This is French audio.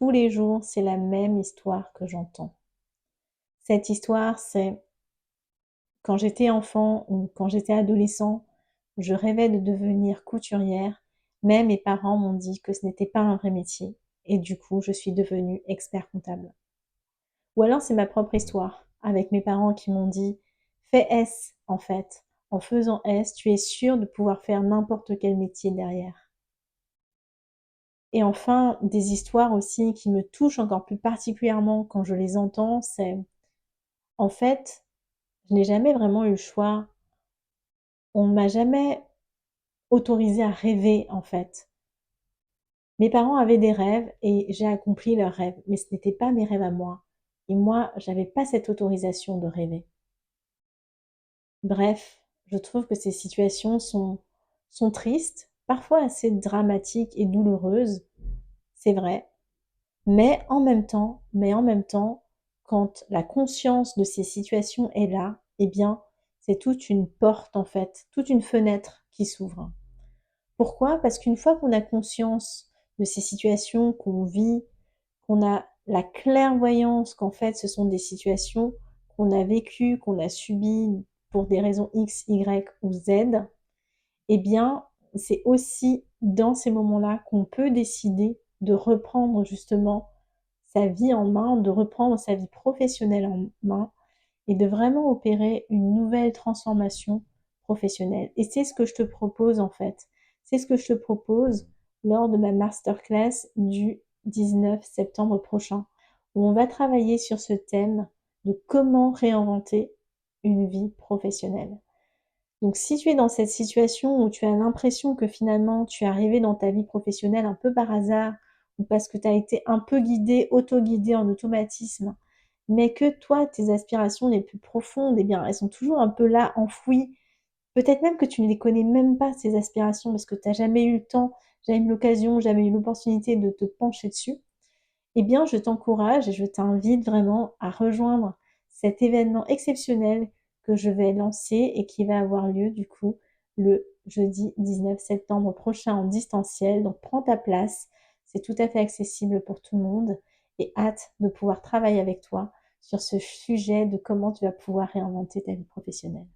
tous les jours, c'est la même histoire que j'entends. Cette histoire, c'est quand j'étais enfant ou quand j'étais adolescent, je rêvais de devenir couturière, mais mes parents m'ont dit que ce n'était pas un vrai métier et du coup, je suis devenue expert comptable. Ou alors c'est ma propre histoire, avec mes parents qui m'ont dit: «Fais S en fait. En faisant S, tu es sûr de pouvoir faire n'importe quel métier derrière». Et enfin, des histoires aussi qui me touchent encore plus particulièrement quand je les entends, c'est en fait, je n'ai jamais vraiment eu le choix. On ne m'a jamais autorisée à rêver en fait. Mes parents avaient des rêves et j'ai accompli leurs rêves, mais ce n'étaient pas mes rêves à moi. Et moi, j'avais pas cette autorisation de rêver. Bref, je trouve que ces situations sont tristes, parfois assez dramatiques et douloureuses, c'est vrai, mais en même temps, quand la conscience de ces situations est là, eh bien, c'est toute une porte en fait, toute une fenêtre qui s'ouvre. Pourquoi? Parce qu'une fois qu'on a conscience de ces situations qu'on vit, qu'on a la clairvoyance qu'en fait ce sont des situations qu'on a vécues, qu'on a subies pour des raisons X, Y ou Z, eh bien, c'est aussi dans ces moments-là qu'on peut décider de reprendre justement sa vie en main, de reprendre sa vie professionnelle en main et de vraiment opérer une nouvelle transformation professionnelle. Et c'est ce que je te propose en fait. C'est ce que je te propose lors de ma masterclass du 19 septembre prochain, où on va travailler sur ce thème de comment réinventer une vie professionnelle. Donc si tu es dans cette situation où tu as l'impression que finalement tu es arrivé dans ta vie professionnelle un peu par hasard ou parce que tu as été un peu guidé, auto-guidé en automatisme, mais que toi, tes aspirations les plus profondes, eh bien, elles sont toujours un peu là, enfouies. Peut-être même que tu ne les connais même pas, ces aspirations, parce que tu n'as jamais eu le temps, jamais eu l'occasion, jamais eu l'opportunité de te pencher dessus. Eh bien, je t'encourage et je t'invite vraiment à rejoindre cet événement exceptionnel que je vais lancer et qui va avoir lieu du coup le jeudi 19 septembre prochain en distanciel. Donc prends ta place, c'est tout à fait accessible pour tout le monde et hâte de pouvoir travailler avec toi sur ce sujet de comment tu vas pouvoir réinventer ta vie professionnelle.